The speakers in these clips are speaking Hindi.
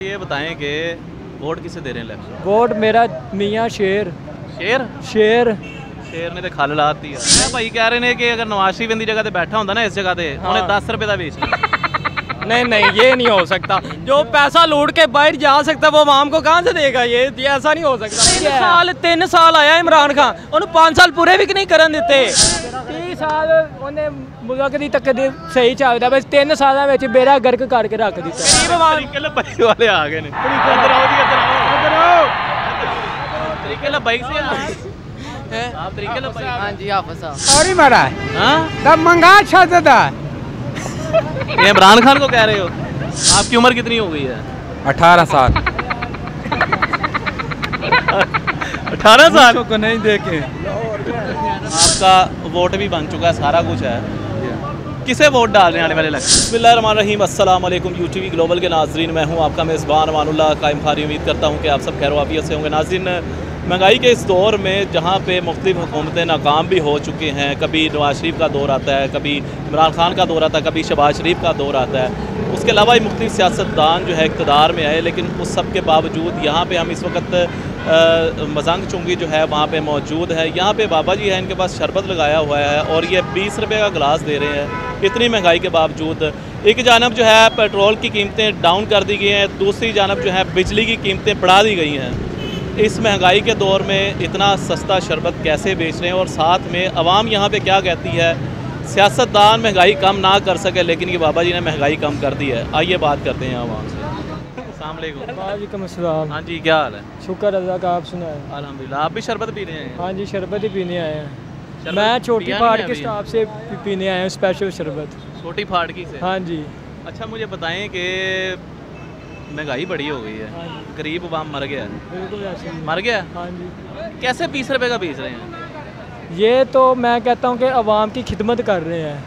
ये बताएं कि वोट किसे दे रहे हैं इलेक्शन? वोट मेरा मियाँ शेर शेर शेर शेर ने तो खल लाती है। मैं भाई कह रहे हैं कि अगर नवाज शरीफ इंदी जगह पे बैठा होंदा ना इस जगह पे उन्हें 10 रुपए का बेचना। नहीं ये नहीं हो सकता। जो पैसा लूट के बाहर जा सकता वो आवाम को कहाँ से देगा? ये ऐसा नहीं हो सकता। 3 साल आया इमरान खान, उन्हें 5 साल पूरे भी नहीं करन दिते। 30 साल उन्हें मुल्क दी तकदीर सही चलदा, बस 3 साल में बेड़ा गर्क करके रख दिता। तरीके वाले आ गए ने। इधर आओ तरीके बाइक से आप तरीके बाइक। हाँ जी हाफिज साहब। सॉरी महाराज, हाँ तब मंगा छा ये इमरान खान को कह रहे हो? आपकी उम्र कितनी हो गई है? 18 साल। 18 साल को नहीं देखे। आपका वोट भी बन चुका है, सारा कुछ है, किसे वोट डालने आने वाले इलेक्शन? बिस्मिल्लाहिर्रहमानिर्रहीम, अस्सलाम वालेकुम यूटीवी ग्लोबल के नाजरीन, मैं हूं आपका मेज़बान अमानुल्लाह कायम खारी। उम्मीद करता हूं कि आप सब खैर वाफियत से होंगे। नाज़रीन, महंगाई के इस दौर में जहां पे मुख्तलिफ हुकूमतें नाकाम भी हो चुकी हैं, कभी नवाज शरीफ का दौर आता है, कभी इमरान खान का दौर आता है, कभी शहबाज शरीफ का दौर आता है, उसके अलावा ही मुख्तलिफ सियासतदान जो है इक़्तिदार में आए, लेकिन उस सब के बावजूद यहाँ पे हम इस वक्त मजंग चुंगी जो है वहाँ पे मौजूद है। यहाँ पे बाबा जी हैं, इनके पास शरबत लगाया हुआ है और ये 20 रुपये का गिलास दे रहे हैं इतनी महंगाई के बावजूद। एक जानब जो है पेट्रोल की कीमतें डाउन कर दी गई हैं, दूसरी जानब जो है बिजली की कीमतें बढ़ा दी गई हैं। इस महंगाई के दौर में इतना सस्ता शरबत कैसे बेच रहे हैं? और साथ में आवाम यहाँ पे क्या कहती है? सियासतदान महंगाई कम ना कर सके, लेकिन ये बाबा जी ने महंगाई कम कर दी है। आइए बात करते हैं आवाम से। अस्सलाम वालेकुम। अस्सलाम। हाँ जी, क्या हाल है? शुक्र अल्लाह का, आप सुनाए? अल्हम्दुलिल्लाह। आप भी शरबत पी रहे हैं? हाँ जी, शरबत ही पीने आए हैं। शरबत मैं छोटी पिया फाड़ नहीं के अभी? स्टाफ से पीने आए हैं स्पेशल शरबत। छोटी फाड़की से? हाँ जी। अच्छा, मुझे बताएं कि महंगाई बड़ी हो गई है, हाँ जी, गरीब आवाम मर गया है। बिल्कुल ऐसे ही। मर गया? हाँ जी। कैसे 20 रुपये का बेच रहे हैं? ये तो मैं कहता हूँ कि अवाम की खिदमत कर रहे हैं।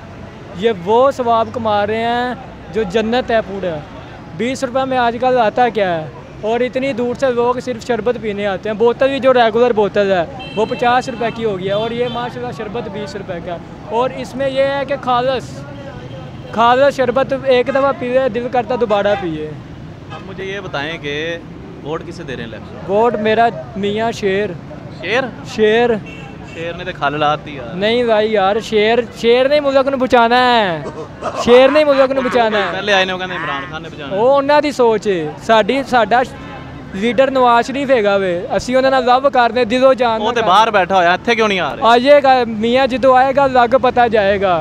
ये वो सवाब कमा रहे हैं जो जन्नत है पूरा। 20 रुपये में आजकल आता क्या है? और इतनी दूर से लोग सिर्फ शरबत पीने आते हैं। बोतल भी जो रेगुलर बोतल है वो 50 रुपये की हो गई है, और ये माशाल्लाह शरबत 20 रुपये का। और इसमें यह है कि खालस शरबत एक दफ़ा पिए, दिल करता दोबारा पिए। अब मुझे ये बताएं कि वोट किसे दे रहे हैं इलेक्शन? वोट मेरा मियाँ शेर शेर शेर शेर ने तो खल लाती यार। नहीं भाई यार, शेर नहीं मुल्क ਨੂੰ बचाना है। शेर नहीं मुल्क ਨੂੰ बचाना है। पहले आए ने कहंदे इमरान खान ने बचाना। ਉਹ ਉਹਨਾਂ ਦੀ ਸੋਚ ਹੈ। ਸਾਡਾ ਲੀਡਰ ਨਵਾਜ਼ ਸ਼ਰੀਫ ਹੈਗਾ ਵੇ, ਅਸੀਂ ਉਹਨਾਂ ਨਾਲ ਲਵ ਕਰਦੇ ਦਿਲੋਂ ਜਾਨ। ਉਹ ਤੇ ਬਾਹਰ ਬੈਠਾ ਹੋਇਆ, ਇੱਥੇ ਕਿਉਂ ਨਹੀਂ ਆ ਰਿਹਾ? ਆਏਗਾ ਮੀਆਂ, ਜਦੋਂ ਆਏਗਾ ਲੱਗ ਪਤਾ ਜਾਏਗਾ।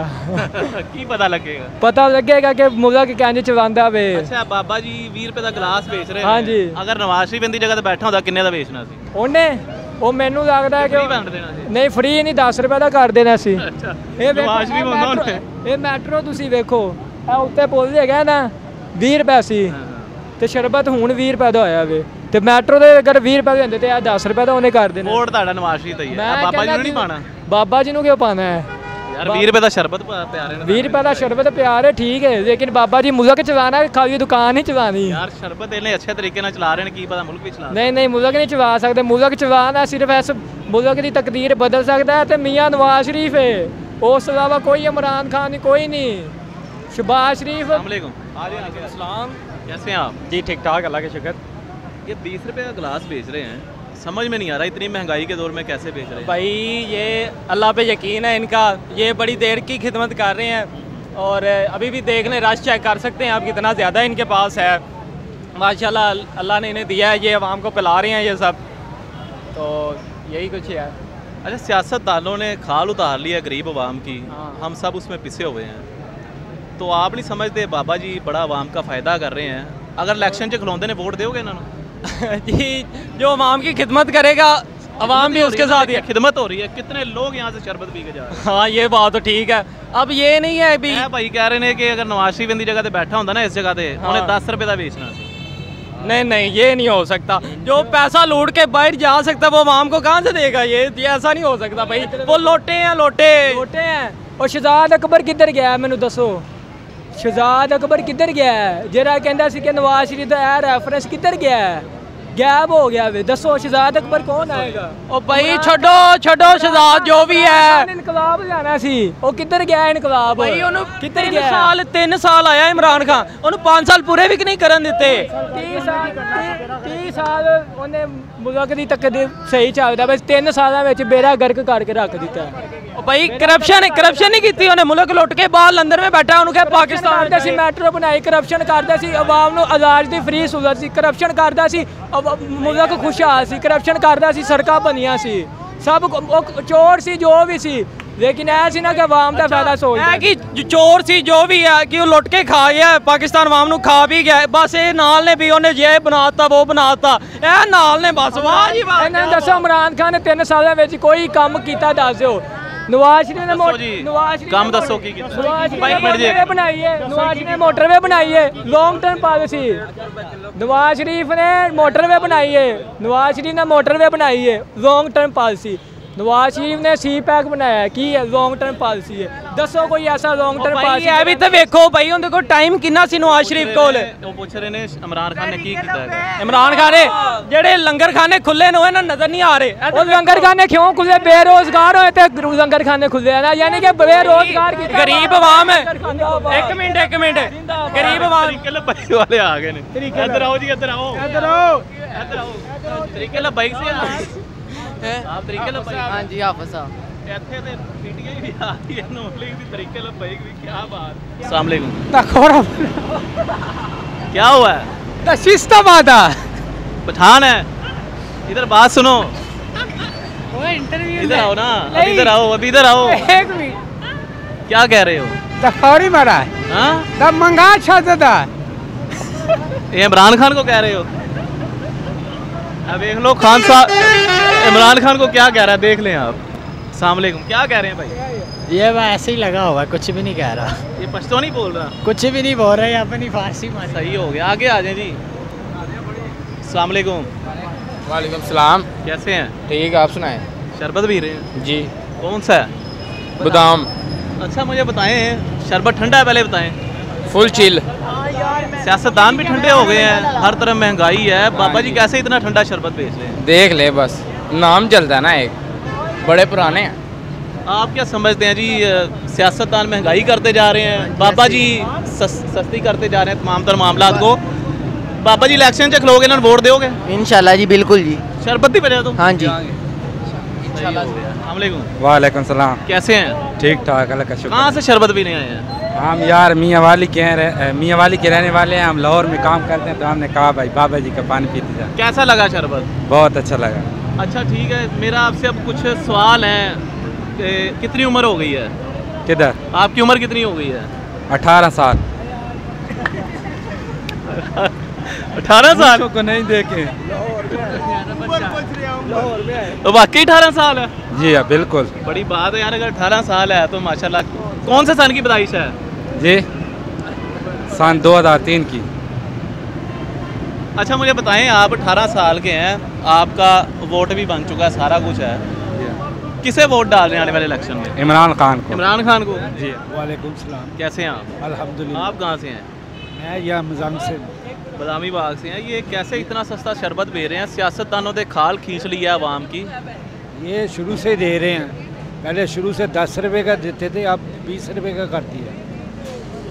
ਕੀ ਪਤਾ ਲੱਗੇਗਾ? ਪਤਾ ਲੱਗੇਗਾ ਕਿ ਮੁਲਕ ਕਿੰਜ ਚਲਾਉਂਦਾ ਵੇ। ਅੱਛਾ, ਬਾਬਾ ਜੀ 20 ਰੁਪਏ ਦਾ ਗਲਾਸ ਵੇਚ ਰਹੇ ਨੇ। ਹਾਂ ਜੀ। ਅਗਰ ਨਵਾਜ਼ ਸ਼ਰੀਫ ਇੰਦੀ ਜਗ੍ਹਾ ਤੇ ਬੈਠਾ ਹੁੰਦਾ ਕਿੰਨੇ ਦਾ ਵੇਚਣਾ ਸੀ? ਉਹਨੇ ਉਹ ਮੈਨੂੰ ਲੱਗਦਾ ਹੈ ਕਿ ਫ੍ਰੀ ਵੰਡ ਦੇਣਾ ਸੀ। ਨਹੀਂ, ਫ੍ਰੀ ਨਹੀਂ, 10 ਰੁਪਏ ਦਾ ਕਰ ਦੇਣਾ ਸੀ। ਅੱਛਾ, ਇਹ ਨਵਾਜ਼ ਸ਼ਰੀਫ ਹੁੰਦਾ ਉਹਨੇ। ਇਹ ਮੈਟਰੋ ਤੁਸੀਂ ਵੇਖੋ, ਇਹ ਉੱਤੇ ਪੁੱਲ ਹੈਗਾ ਨਾ, 20 ਰੁਪਏ ਸੀ ਤੇ ਸ਼ਰਬਤ ਹੁਣ 20 ਰੁਪਏ ਦਾ ਹੋਇਆ ਵੇ। ਤੇ ਮੈਟਰੋ ਦੇ ਅਗਰ 20 ਰੁਪਏ ਦੇ ਹੁੰਦੇ ਤੇ ਆ 10 ਰੁਪਏ ਦਾ ਉਹਨੇ ਕਰ ਦੇਣਾ। ਵੋਟ ਤੁਹਾਡਾ ਨਵਾਜ਼ ਸ਼ਰੀਫ ਦਾ ਹੀ ਹੈ, ਬਾਬਾ ਜੀ ਨੂੰ ਨਹੀਂ ਪਾਣਾ। ਬਾਬਾ ਜੀ ਨੂੰ ਕਿਉਂ ਪਾਣਾ ਹੈ ਯਾਰ? 20 ਰੁਪਏ ਦਾ ਸ਼ਰਬਤ ਪਿਆ ਰਹੇ ਨੇ। 20 ਰੁਪਏ ਦਾ ਸ਼ਰਬਤ ਪਿਆ ਰਿਹਾ, ਠੀਕ ਹੈ, ਲੇਕਿਨ ਬਾਬਾ ਜੀ ਮੁਲਕ ਚਲਾਣਾ, ਖਾਲੀ ਦੁਕਾਨ ਨਹੀਂ ਚਲਾਣੀ। ਯਾਰ ਸ਼ਰਬਤ ਇਹਨੇ ਅੱਛੇ ਤਰੀਕੇ ਨਾਲ ਚਲਾ ਰਹੇ ਨੇ, ਕੀ ਪਤਾ ਮੁਲਕ ਵੀ ਚਲਾ। ਨਹੀਂ ਮੁਲਕ ਨਹੀਂ ਚਲਾ ਸਕਦੇ। ਮੁਲਕ ਚਲਾਣਾ ਸਿਰਫ ਇਸ ਮੁਲਕ ਦੀ ਤਕਦੀਰ ਬਦਲ ਸਕਦਾ ਹੈ ਤੇ ਮੀਆਂ ਨਵਾਜ਼ ਸ਼ਰੀਫ ਹੈ। ਉਸ ਤੋਂ ਇਲਾਵਾ ਕੋਈ इमरान खान नहीं, कोई नहीं। शहबाज शरीफ। अस्सलाम, कैसे हैं आप? जी ठीक ठाक, अल्लाह के शुक्र। ये 20 रुपए का गिलास बेच रहे हैं, समझ में नहीं आ रहा इतनी महंगाई के दौर में कैसे बेच रहे हैं? भाई ये अल्लाह पे यकीन है इनका, ये बड़ी देर की खिदमत कर रहे हैं। और अभी भी देख लें, रश चेक कर सकते हैं आप, कितना ज़्यादा इनके पास है माशाल्लाह। अल्लाह ने इन्हें दिया है, ये आवाम को पिला रहे हैं ये सब, तो यही कुछ है। अच्छा, सियासतदानों ने खाल उतार ली है गरीब आवाम की, हाँ। हम सब उसमें पिसे हुए हैं। तो आप नहीं समझते बाबा जी बड़ा आवाम का फ़ायदा कर रहे हैं? अगर इलेक्शन च खिलौंदे ने वोट दोगे इन्होंने? जी, जो आवाम की खिदमत करेगा आवाम भी उसके साथ ही है। खिदमत हो रही है, कितने लोग यहाँ से शरबत पी के जा रहे हैं। हाँ, ये बात तो ठीक है। अब ये नहीं है अभी मैं भाई कह रहे हैं कि अगर नवाज शरीफ इंदी जगह पे बैठा होंदा ना इस जगह पे हाँ। उन्हें 10 रुपए का बेचना सी। नहीं ये नहीं हो सकता। जो पैसा लूट के बाहर जा सकता वो आवाम को कहाँ से देगा? ये ऐसा नहीं हो सकता भाई। वो लोटे हैं। और शहजाद अकबर किधर गया है? मैनू दसो, शहजाद अकबर किधर गया है? जरा कहता सी कि नवाज शरीफ का यह रैफरेंस किधर गया है? गैब हो गया वे। दसो शहजाद अकबर कौन आएगा? ओ भाई छोड़ो छोड़ो शहजाद जो भी है। इनकलाब जाना सी, ओ किधर गया इनकलाब? भाई ਉਹਨੂੰ किधर 3 गया? ਸਾਲ 3 ਸਾਲ ਆਇਆ ਇਮਰਾਨ ਖਾਨ, ਉਹਨੂੰ 5 ਸਾਲ ਪੂਰੇ ਵੀ ਨਹੀਂ ਕਰਨ ਦਿੱਤੇ। 30 ਸਾਲ ਉਹਨੇ ਮੁਲਕ ਦੀ ਤਕਦੀਰ ਸਹੀ ਚੱਲਦਾ, ਬਸ 3 ਸਾਲਾਂ ਵਿੱਚ ਬੇੜਾ ਗਰਕ ਕਰਕੇ ਰੱਖ ਦਿੱਤਾ। ਉਹ ਭਾਈ ਕਰਪਸ਼ਨ ਨਹੀਂ ਕੀਤੀ ਉਹਨੇ, ਮੁਲਕ ਲੁੱਟ ਕੇ ਬਾਹਰ ਲੰਡਨ ਵਿੱਚ ਬੈਠਾ, ਉਹਨੂੰ ਕਿਹਾ ਪਾਕਿਸਤਾਨ ਕਰਦਾ ਸੀ, ਮੈਟਰੋ ਬਣਾਈ, ਕਰਪਸ਼ਨ ਕਰਦਾ ਸੀ, ਆਵਾਮ ਨੂੰ ਇਲਾਜ ਦੀ ਫ੍ਰੀ ਸਹੂਲਤ ਸੀ, ਕਰਪਸ਼ਨ ਕਰਦਾ ਸੀ, ਮੁਲਕ ਖੁਸ਼ਹਾਲ ਸੀ, ਕਰਪਸ਼ਨ ਕਰਦਾ ਸੀ, ਸੜਕਾਂ ਬਣੀਆਂ ਸੀ, ਸਭ ਉਹ ਚੋਰ ਸੀ ਜੋ ਵੀ ਸੀ, लेकिन ऐसी ना कि आवाम का फायदा सोचता है कि चोर सी जो भी है कि वो लुट के खा गया, पाकिस्तान आवाम ਨੂੰ खा भी गया, बस ये नाल ने भी उन्हें ये बनाता वो बनाता, ਇਹ नाल ने बस वाह जी वाह। ਇਹਨਾਂ ਨੂੰ ਦੱਸੋ ਇਮਰਾਨ ਖਾਨ ਨੇ 3 ਸਾਲਾਂ ਵਿੱਚ ਕੋਈ ਕੰਮ ਕੀਤਾ ਦੱਸ ਦਿਓ। ਨਵਾਜ਼ ਸ਼ਰੀਫ ਨੇ ਕੰਮ ਦੱਸੋ ਕੀ ਕੀਤਾ? ਮੋਟਰਵੇ ਬਣਾਈ ਹੈ, ਨਵਾਜ਼ ਨੇ ਮੋਟਰਵੇ ਬਣਾਈ ਹੈ, long term policy. Nawaz Sharif ਨੇ ਮੋਟਰਵੇ ਬਣਾਈ ਹੈ, ਨਵਾਜ਼ ਸ਼ਰੀਫ ਨੇ ਮੋਟਰਵੇ ਬਣਾਈ ਹੈ, long term policy. Nawaz Sharif ने सी पैक बनाया है, की है लॉन्ग टर्म पॉलिसी है। दसो कोई ऐसा लॉन्ग टर्म पॉलिसी है भी तो वेखो भाई उनके को टाइम कितना सी नवाज शरीफ कोल। वो पूछ रहे ने इमरान खान ने की कीता है? इमरान खान ने जेड़े लंगर खाने खुले ने ना नजर नहीं आ रहे। वो लंगर खाने क्यों खुले? बेरोजगार होए थे लंगर खाने खुले है ना, यानी कि बेरोजगार गरीब आवाम है। एक मिनट गरीब आवाम वाले आ गए ने। इधर आओ जी, इधर आओ, इधर आओ, इधर आओ। तरीके ला बाइक से आप तरीके ला बाइक। हाँ जी हाफिज साहब ਇੱਥੇ ਤੇ ਪੀਟੀਆਈ ਵੀ ਆ ਰਹੀ ਹੈ, ਨੋਟਲਿੰਗ ਦੀ ਤਰੀਕੇ ਨਾਲ ਬਾਈਕ ਵੀ, ਕੀ ਬਾਤ। अस्सलाम वालेकुम। तखोरा क्या हुआ है? तशिस्ताबाद पठान है, इधर बात सुनो, वो इंटरव्यू इधर आओ ना, अब इधर आओ, अब इधर आओ। एक मिनट, क्या कह रहे हो? तखोरी मारा हाँ, तब मंगा छदा ये इमरान खान को कह रहे हो? अब देख लो खान साहब इमरान खान को क्या कह रहा है, देख लें आप। अस्सलाम वालेकुम, क्या कह रहे हैं भाई? ये वह ऐसे ही लगा हुआ है, कुछ भी नहीं कह रहा, ये पश्तो नहीं बोल रहा, कुछ भी नहीं बोल रहा है, अपनी फारसी मारी। सही हो गया, आगे आ जाए जी। अस्सलाम वालेकुम। वालेकुम सलाम। कैसे हैं? ठीक, आप सुनाएं। शरबत पी रहे हैं? जी। कौन सा है? बादाम। अच्छा मुझे बताएं, शरबत ठंडा है पहले बताएं। Full chill. सियासतदान भी ठंडे हो गए हैं, हर तरफ महंगाई है, बाबा जी कैसे इतना ठंडा शरबत बेच रहे हैं? देख ले बस, नाम चलता है ना, एक बड़े पुराने हैं। आप क्या समझते हैं जी, सियासतदान महंगाई करते जा रहे हैं, बाबा जी सस्ती करते जा रहे हैं तमाम तर मामला को। बाबा जी इलेक्शन च खलोगे ना, वोट दोगे? इंशाल्लाह जी, बिल्कुल जी। शरबत ही बजा दो। हाँ जी। वालेकुम सलाम। कैसे हैं? ठीक ठाक, अल्लाह का शुक्र। कहाँ से शरबत पीने आए हैं? हम यार मियाँ वाली के रहने वाले हैं, हम लाहौर में काम करते हैं, तो हमने कहा भाई बाबा जी का पानी पीते जाए। कैसा लगा शरबत? बहुत अच्छा लगा। अच्छा ठीक है, मेरा आपसे अब कुछ सवाल है। कितनी उम्र हो गई है? किधर? आपकी उम्र कितनी हो गई है? 18 साल। 18 साल को नहीं देखे तो वाकई 18 साल है? जी हाँ बिल्कुल। बड़ी बात है यार, अगर 18 साल है तो माशाल्लाह। कौन से सन की पैदाइश है? जी सन 2003 की। अच्छा मुझे बताएं, आप 18 साल के हैं, आपका वोट भी बन चुका है, सारा कुछ है, किसे वोट डालने आने वाले इलेक्शन में? इमरान खान को। इमरान खान को जी। वालेकुम सलाम। कैसे हैं आप? अल्हम्दुलिल्लाह। आप कहाँ से हैं? मैं यह मजाम से बदामी बाग से हैं। ये कैसे इतना सस्ता शरबत दे रहे हैं? सियासतदानों ने खाल खींच ली है आवाम की। ये शुरू से दे रहे हैं, पहले शुरू से 10 रुपये का देते थे, अब 20 रुपये का कर दिया।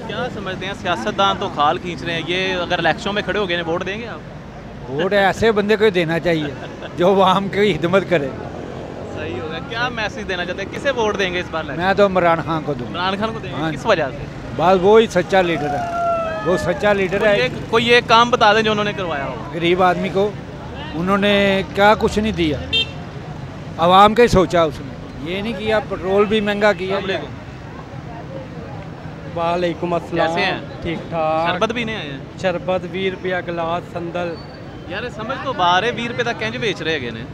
क्या समझते हैं, सियासतदान तो खाल खींच रहे हैं, ये अगर इलेक्शन में खड़े हो गए वोट देंगे आप? वोट ऐसे बंदे को देना चाहिए जो आवाम की खिदमत करे। सही होगा। क्या मैसेज देना चाहते हैं, किसे वोट देंगे इस बार? मैं तो इमरान खान को दूँ। इमरान खान को देंगे? हाँ। किस वजह से? बस वो ही सच्चा लीडर है, वो सच्चा लीडर है। कोई एक काम बता दें जो उन्होंने करवाया हो। गरीब आदमी को उन्होंने क्या कुछ नहीं दिया, आवाम का ही सोचा उसने, ये नहीं किया। पेट्रोल भी महंगा किया। वालेकुम अस्सलाम। कैसे हैं? ठीक ठाक। शरबत भी नहीं आए हैं? शरबत 20 रुपया गिलास संदल। यार समझ तो बाहर है, 20 रुपये तक कैंज बेच रहे हैं ने।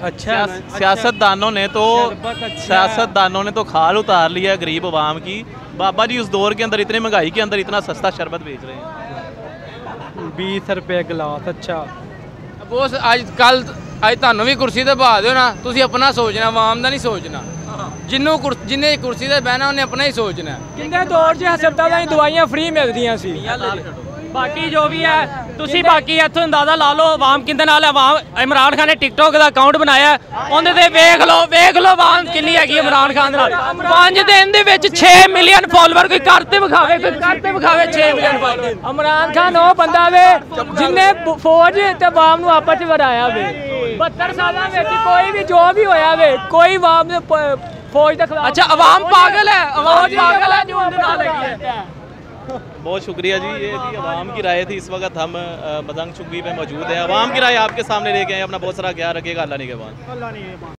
अच्छा सियासतदानों ने तो शरबत अच्छा सियासतदानों ने तो खाल उतार लिया गरीब आवाम की। बाबा जी उस दौर के अंदर, इतने महंगाई के अंदर इतना सस्ता शरबत बेच रहे हैं। 20 रुपये गिलास। अच्छा बॉस आज कल ਅੱਜ ਤੁਹਾਨੂੰ ਵੀ ਕੁਰਸੀ ਤੇ ਬਹਾ ਦਿਓ ਨਾ, ਤੁਸੀਂ ਆਪਣਾ ਸੋਚਣਾ, ਆਵਾਮ ਦਾ ਨਹੀਂ ਸੋਚਣਾ। ਜਿੰਨੇ ਕੁਰਸੀ ਤੇ ਬਹਿਣਾ ਉਹਨੇ ਆਪਣਾ ਹੀ ਸੋਚਣਾ। ਕਿੰਨੇ ਦੌਰ 'ਚ ਹਸਪਤਾਲਾਂ 'ਚ ਦਵਾਈਆਂ ਫ੍ਰੀ ਮਿਲਦੀਆਂ ਸੀ। ਬਾਕੀ ਜੋ ਵੀ ਹੈ ਤੁਸੀਂ ਬਾਕੀ ਇੱਥੋਂ ਅੰਦਾਜ਼ਾ ਲਾ ਲਓ ਆਵਾਮ ਕਿੰਦੇ ਨਾਲ ਹੈ। ਆਵਾਮ ਇਮਰਾਨ ਖਾਨ ਨੇ ਟਿਕਟੋਕ ਦਾ ਅਕਾਊਂਟ ਬਣਾਇਆ, ਉਹਦੇ ਤੇ ਵੇਖ ਲਓ ਆਵਾਮ ਕਿੰਨੀ ਹੈਗੀ ਇਮਰਾਨ ਖਾਨ ਦੇ ਨਾਲ। 5 ਦਿਨ ਦੇ ਵਿੱਚ 6 ਮਿਲੀਅਨ ਫਾਲੋਅਰ, ਕੋਈ ਕਰਤੇ ਵਿਖਾਵੇ 6 ਮਿਲੀਅਨ ਫਾਲੋਅਰ। ਇਮਰਾਨ ਖਾਨ ਉਹ ਬੰਦਾ ਵੇ ਜਿੰਨੇ ਫੌਜ ਤੇ ਆਵਾਮ ਨੂੰ ਆਪਸ ਚ ਵਰਾਇਆ ਵੇ। 72 ਸਾਲਾਂ ਵਿੱਚ ਕੋਈ ਵੀ ਜੋ ਵੀ ਹੋਇਆ ਵੇ, ਕੋਈ ਆਵਾਮ ਨੇ फौज के खिलाफ। अच्छा अवाम पागल है, अवाम पागल है जो उनके नाल लगी है। बहुत शुक्रिया जी, ये जी अवाम की राय थी। इस वक्त हम मदंग चुग्गी पे मौजूद हैं। अवाम की राय आपके सामने लेके आए। अपना बहुत सारा ख्याल रखिएगा। अल्लाह निगहबान।